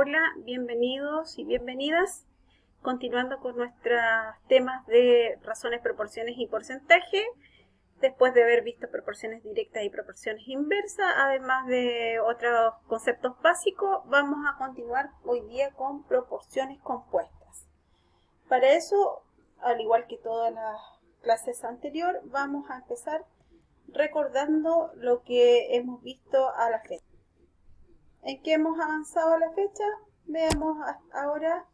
Hola, bienvenidos y bienvenidas. Continuando con nuestros temas de razones, proporciones y porcentaje, después de haber visto proporciones directas y proporciones inversas, además de otros conceptos básicos, vamos a continuar hoy día con proporciones compuestas. Para eso, al igual que todas las clases anteriores, vamos a empezar recordando lo que hemos visto a la fecha. ¿En qué hemos avanzado a la fecha? Veamos ahora.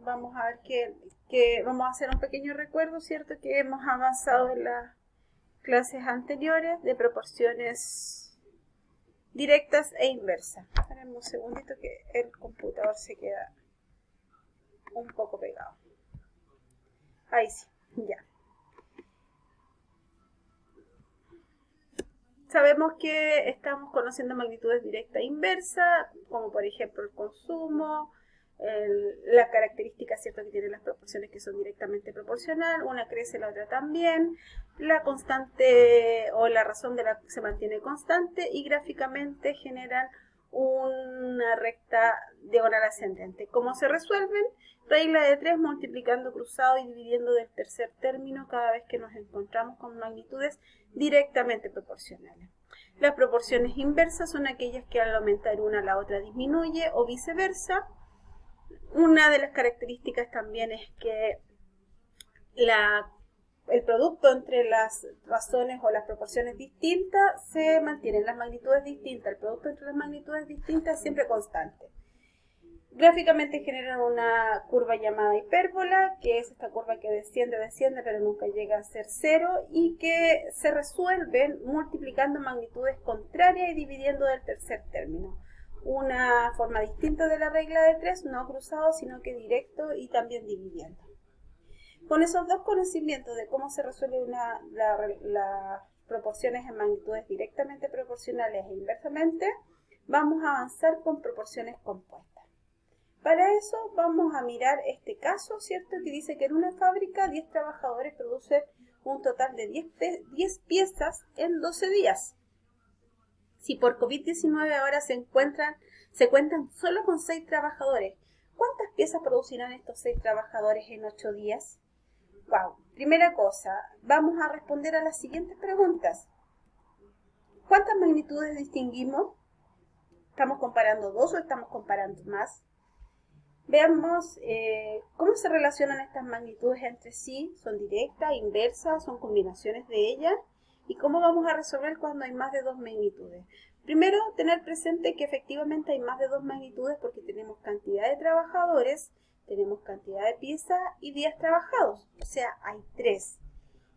Vamos a ver que vamos a hacer un pequeño recuerdo, ¿cierto? Que hemos avanzado en las clases anteriores de proporciones directas e inversas. Esperen un segundito que el computador se queda un poco pegado. Ahí sí, ya. Sabemos que estamos conociendo magnitudes directa e inversa, como por ejemplo el consumo, la característica cierta que tienen las proporciones que son directamente proporcional, una crece, la otra también, la constante o la razón de la que se mantiene constante y gráficamente generan una recta diagonal ascendente. ¿Cómo se resuelven? Regla de 3 multiplicando cruzado y dividiendo del tercer término cada vez que nos encontramos con magnitudes directamente proporcionales. Las proporciones inversas son aquellas que al aumentar una la otra disminuye o viceversa. Una de las características también es que el producto entre las razones o las proporciones distintas se mantienen las magnitudes distintas. El producto entre las magnitudes distintas es siempre constante. Gráficamente generan una curva llamada hipérbola, que es esta curva que desciende, pero nunca llega a ser cero, y que se resuelven multiplicando magnitudes contrarias y dividiendo del tercer término. Una forma distinta de la regla de 3, no cruzado, sino que directo y también dividiendo. Con esos dos conocimientos de cómo se resuelven las proporciones en magnitudes directamente proporcionales e inversamente, vamos a avanzar con proporciones compuestas. Para eso vamos a mirar este caso, ¿cierto? Que dice que en una fábrica 10 trabajadores producen un total de 10 piezas en 12 días. Si por COVID-19 ahora se cuentan solo con 6 trabajadores, ¿cuántas piezas producirán estos 6 trabajadores en 8 días? Wow. Primera cosa, vamos a responder a las siguientes preguntas. ¿Cuántas magnitudes distinguimos? ¿Estamos comparando dos o estamos comparando más? Veamos cómo se relacionan estas magnitudes entre sí. ¿Son directas, inversas, son combinaciones de ellas? ¿Y cómo vamos a resolver cuando hay más de dos magnitudes? Primero, tener presente que efectivamente hay más de dos magnitudes porque tenemos cantidad de trabajadores, tenemos cantidad de piezas y días trabajados. O sea, hay 3.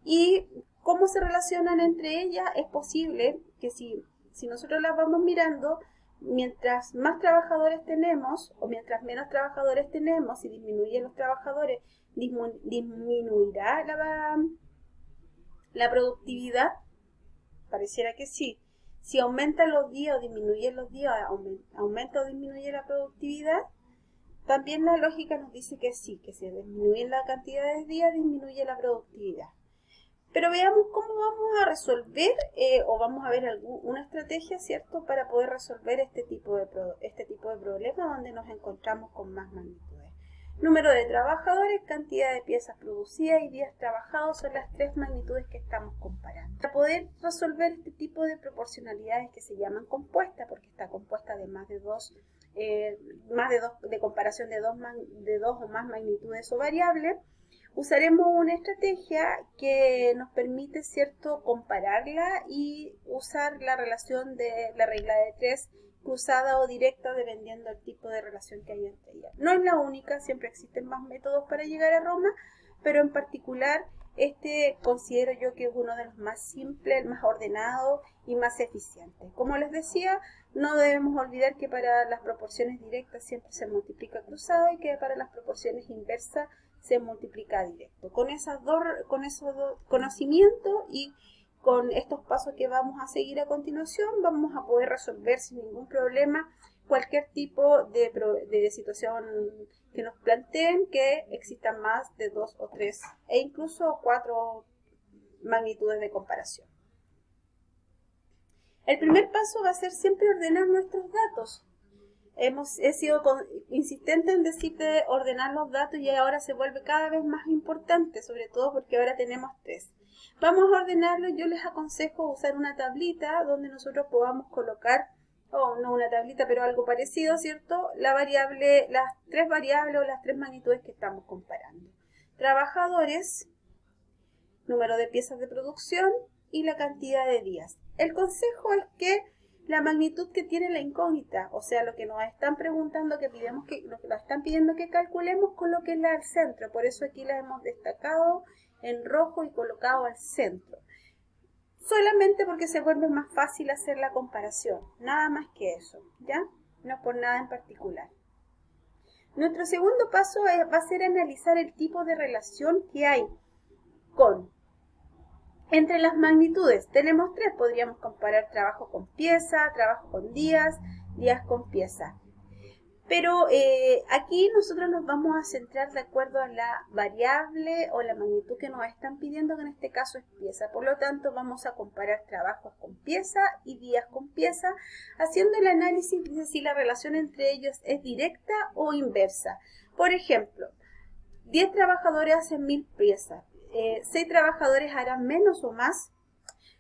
¿Y cómo se relacionan entre ellas? Es posible que si nosotros las vamos mirando, mientras más trabajadores tenemos o mientras menos trabajadores tenemos, si disminuyen los trabajadores, disminuirá la productividad. Pareciera que sí. Si aumentan los días o disminuyen los días, aumenta o disminuye la productividad. También la lógica nos dice que sí, que si disminuye la cantidad de días, disminuye la productividad. Pero veamos cómo vamos a resolver o vamos a ver una estrategia, ¿cierto?, para poder resolver este tipo de problema donde nos encontramos con más magnitudes. Número de trabajadores, cantidad de piezas producidas y días trabajados son las 3 magnitudes que estamos comparando. Para poder resolver este tipo de proporcionalidades que se llaman compuestas, porque está compuesta de más de dos, de comparación de dos o más magnitudes o variables, usaremos una estrategia que nos permite, ¿cierto?, compararla y usar la relación de la regla de 3 cruzada o directa dependiendo del tipo de relación que hay entre ellas. No es la única, siempre existen más métodos para llegar a Roma, pero en particular este considero yo que es uno de los más simples, el más ordenado y más eficiente. Como les decía, no debemos olvidar que para las proporciones directas siempre se multiplica cruzado y que para las proporciones inversas se multiplica directo. Con esos dos conocimientos y con estos pasos que vamos a seguir a continuación, vamos a poder resolver sin ningún problema cualquier tipo de situación que nos planteen que existan más de 2 o 3 e incluso 4 magnitudes de comparación. El primer paso va a ser siempre ordenar nuestros datos. He sido insistente en decirte ordenar los datos y ahora se vuelve cada vez más importante, sobre todo porque ahora tenemos 3. Vamos a ordenarlo. Yo les aconsejo usar una tablita donde nosotros podamos colocar, o no una tablita, pero algo parecido, ¿cierto? La variable, las 3 variables o las 3 magnitudes que estamos comparando. Trabajadores, número de piezas de producción y la cantidad de días. El consejo es que la magnitud que tiene la incógnita, o sea, lo que nos están preguntando, lo que nos están pidiendo que calculemos, colóquenla al centro. Por eso aquí la hemos destacado en rojo y colocado al centro. Solamente porque se vuelve más fácil hacer la comparación. Nada más que eso, ¿ya? No por nada en particular. Nuestro segundo paso va a ser analizar el tipo de relación que hay entre las magnitudes. Tenemos 3, podríamos comparar trabajo con pieza, trabajo con días, días con pieza. Pero aquí nosotros nos vamos a centrar de acuerdo a la variable o la magnitud que nos están pidiendo, que en este caso es pieza. Por lo tanto, vamos a comparar trabajos con pieza y días con pieza, haciendo el análisis de si la relación entre ellos es directa o inversa. Por ejemplo, 10 trabajadores hacen 1000 piezas. 6 trabajadores harán menos o más.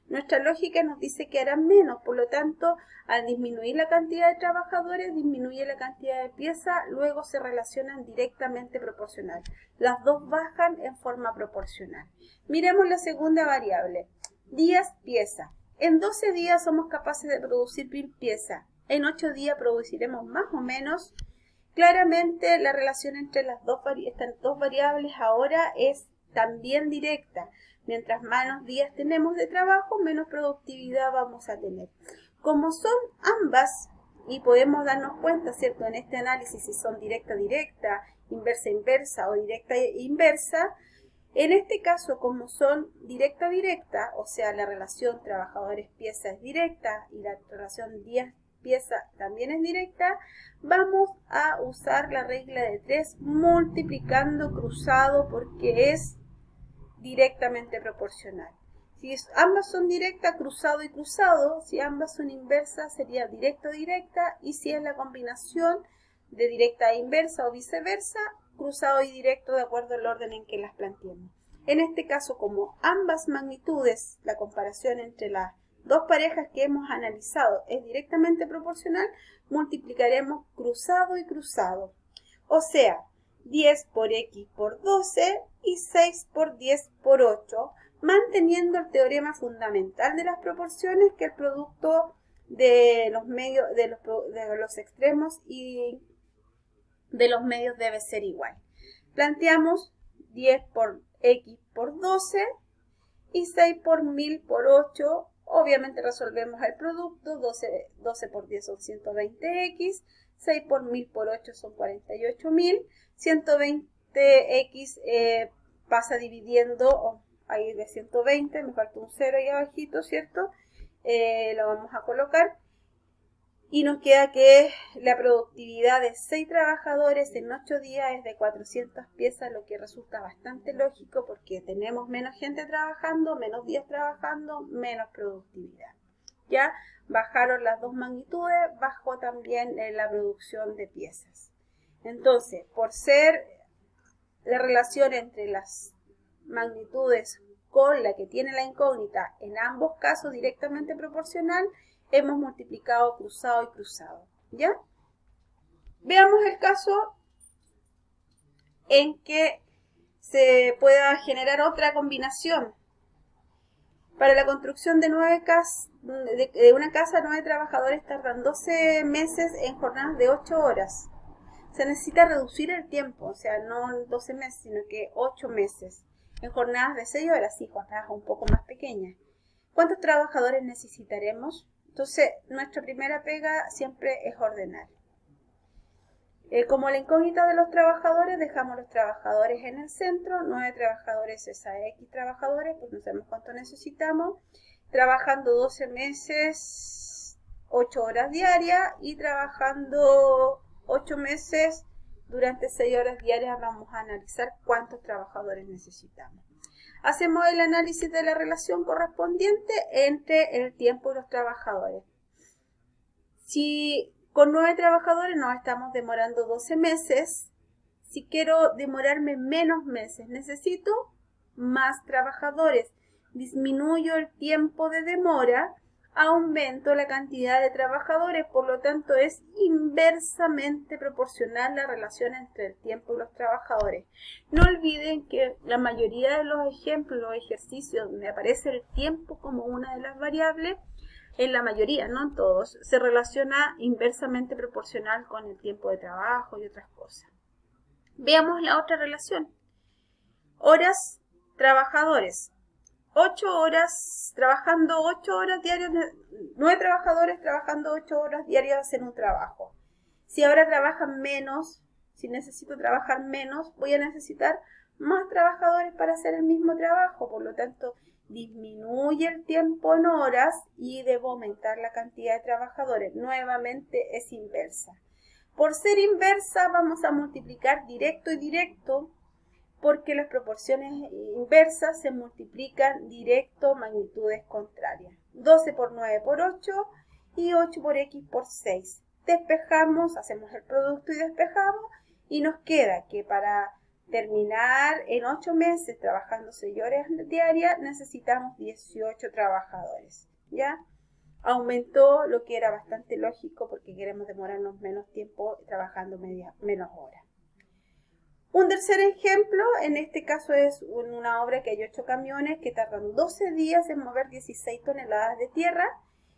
Nuestra lógica nos dice que harán menos, por lo tanto, al disminuir la cantidad de trabajadores, disminuye la cantidad de piezas, luego se relacionan directamente proporcional. Las dos bajan en forma proporcional. Miremos la segunda variable, días, pieza. En 12 días somos capaces de producir 1000 piezas. En 8 días produciremos más o menos. Claramente la relación entre estas dos variables ahora es también directa. Mientras menos días tenemos de trabajo, menos productividad vamos a tener. Como son ambas, y podemos darnos cuenta, ¿cierto?, en este análisis si son directa-directa, inversa-inversa o directa-inversa, en este caso, como son directa-directa, o sea, la relación trabajadores-pieza es directa y la relación días-pieza también es directa, vamos a usar la regla de 3 multiplicando cruzado porque es directamente proporcional. Si ambas son directas, cruzado y cruzado. Si ambas son inversas, sería directo-directa. Y si es la combinación de directa e inversa o viceversa, cruzado y directo de acuerdo al orden en que las planteemos. En este caso, como ambas magnitudes, la comparación entre las dos parejas que hemos analizado es directamente proporcional, multiplicaremos cruzado y cruzado. O sea, 10 por x por 12 y 6 por 10 por 8, manteniendo el teorema fundamental de las proporciones, que el producto de los medios, de los extremos y de los medios debe ser igual. Planteamos 10 por x por 12 y 6 por 1000 por 8. Obviamente resolvemos el producto. 12 por 10 son 120x, 6 por 1000 por 8 son 48.000. 120x pasa dividiendo, ahí de 120, me falta un 0 ahí abajito, ¿cierto? Lo vamos a colocar. Y nos queda que la productividad de 6 trabajadores en 8 días es de 400 piezas, lo que resulta bastante lógico porque tenemos menos gente trabajando, menos días trabajando, menos productividad. Ya bajaron las dos magnitudes, bajó también la producción de piezas. Entonces, por ser la relación entre las magnitudes con la que tiene la incógnita, en ambos casos directamente proporcional, hemos multiplicado cruzado y cruzado, ¿ya? Veamos el caso en que se pueda generar otra combinación. Para la construcción de una casa, 9 trabajadores tardan 12 meses en jornadas de 8 horas. Se necesita reducir el tiempo, o sea, no 12 meses, sino que 8 meses. En jornadas de 6 horas, sí, jornadas un poco más pequeñas. ¿Cuántos trabajadores necesitaremos? Entonces, nuestra primera pega siempre es ordenar. Como la incógnita de los trabajadores, dejamos los trabajadores en el centro. 9 trabajadores es a X trabajadores, pues no sabemos cuánto necesitamos. Trabajando 12 meses, 8 horas diarias, y trabajando 8 meses durante 6 horas diarias vamos a analizar cuántos trabajadores necesitamos. Hacemos el análisis de la relación correspondiente entre el tiempo y los trabajadores. Si con 9 trabajadores nos estamos demorando 12 meses, si quiero demorarme menos meses, necesito más trabajadores. Disminuyo el tiempo de demora, aumento la cantidad de trabajadores, por lo tanto es inversamente proporcional la relación entre el tiempo y los trabajadores. No olviden que la mayoría de los ejemplos, los ejercicios donde aparece el tiempo como una de las variables, en la mayoría, no en todos, se relaciona inversamente proporcional con el tiempo de trabajo y otras cosas. Veamos la otra relación. Horas, trabajadores. 8 horas, trabajando 8 horas diarias, 9 trabajadores trabajando 8 horas diarias en un trabajo. Si ahora trabajan menos, si necesito trabajar menos, voy a necesitar más trabajadores para hacer el mismo trabajo. Por lo tanto, disminuye el tiempo en horas y debo aumentar la cantidad de trabajadores. Nuevamente es inversa. Por ser inversa vamos a multiplicar directo y directo, porque las proporciones inversas se multiplican directo magnitudes contrarias. 12 por 9 por 8 y 8 por x por 6. Despejamos, hacemos el producto y despejamos y nos queda que para terminar en 8 meses trabajando 6 horas diarias necesitamos 18 trabajadores. ¿Ya? Aumentó, lo que era bastante lógico porque queremos demorarnos menos tiempo trabajando menos horas. Un tercer ejemplo, en este caso es una obra que hay 8 camiones que tardan 12 días en mover 16 toneladas de tierra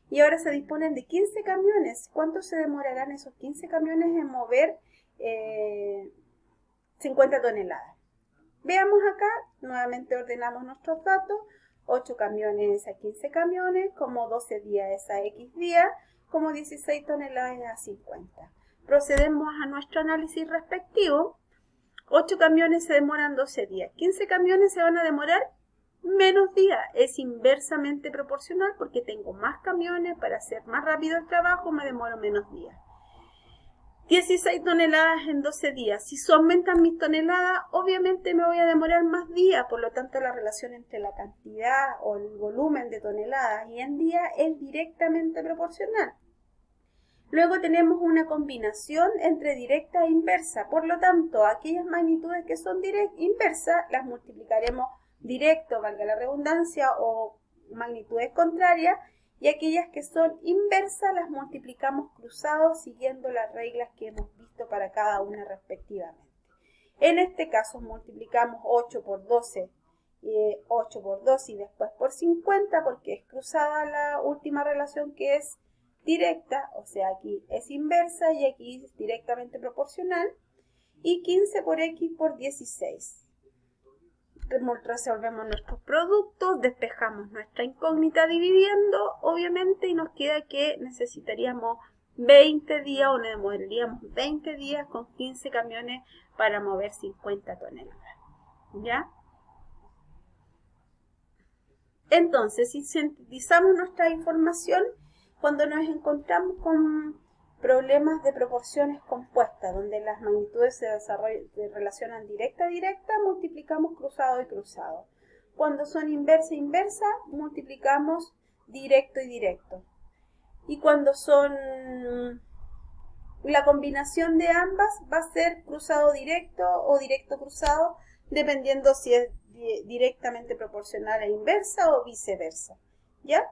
y ahora se disponen de 15 camiones. ¿Cuánto se demorarán esos 15 camiones en mover 50 toneladas? Veamos acá, nuevamente ordenamos nuestros datos, 8 camiones a 15 camiones, como 12 días a X días, como 16 toneladas a 50. Procedemos a nuestro análisis respectivo. 8 camiones se demoran 12 días. 15 camiones se van a demorar menos días. Es inversamente proporcional porque tengo más camiones para hacer más rápido el trabajo, me demoro menos días. 16 toneladas en 12 días. Si se aumentan mis toneladas, obviamente me voy a demorar más días. Por lo tanto, la relación entre la cantidad o el volumen de toneladas y en día es directamente proporcional. Luego tenemos una combinación entre directa e inversa. Por lo tanto, aquellas magnitudes que son inversas las multiplicaremos directo, valga la redundancia, o magnitudes contrarias. Y aquellas que son inversas las multiplicamos cruzados siguiendo las reglas que hemos visto para cada una respectivamente. En este caso multiplicamos 8 por 12, 8 por 2 y después por 50 porque es cruzada la última relación que es directa, o sea aquí es inversa y aquí es directamente proporcional, y 15 por x por 16. Resolvemos nuestros productos, despejamos nuestra incógnita dividiendo, obviamente, y nos queda que necesitaríamos 20 días o nos demoraríamos 20 días con 15 camiones para mover 50 toneladas. ¿Ya? Entonces, si sintetizamos nuestra información, cuando nos encontramos con problemas de proporciones compuestas, donde las magnitudes se relacionan directa a directa, multiplicamos cruzado y cruzado. Cuando son inversa e inversa, multiplicamos directo y directo. Y cuando son la combinación de ambas, va a ser cruzado directo o directo cruzado, dependiendo si es directamente proporcional e inversa o viceversa. ¿Ya?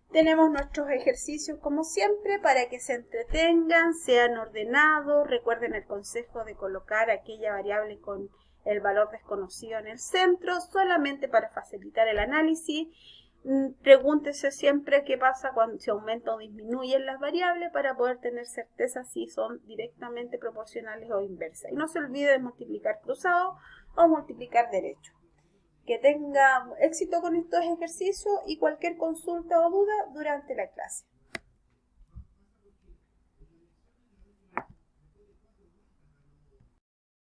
Tenemos nuestros ejercicios como siempre para que se entretengan, sean ordenados. Recuerden el consejo de colocar aquella variable con el valor desconocido en el centro, solamente para facilitar el análisis. Pregúntese siempre qué pasa cuando se aumenta o disminuyen las variables para poder tener certeza si son directamente proporcionales o inversas. Y no se olvide de multiplicar cruzado o multiplicar derecho. Que tenga éxito con estos ejercicios y cualquier consulta o duda durante la clase.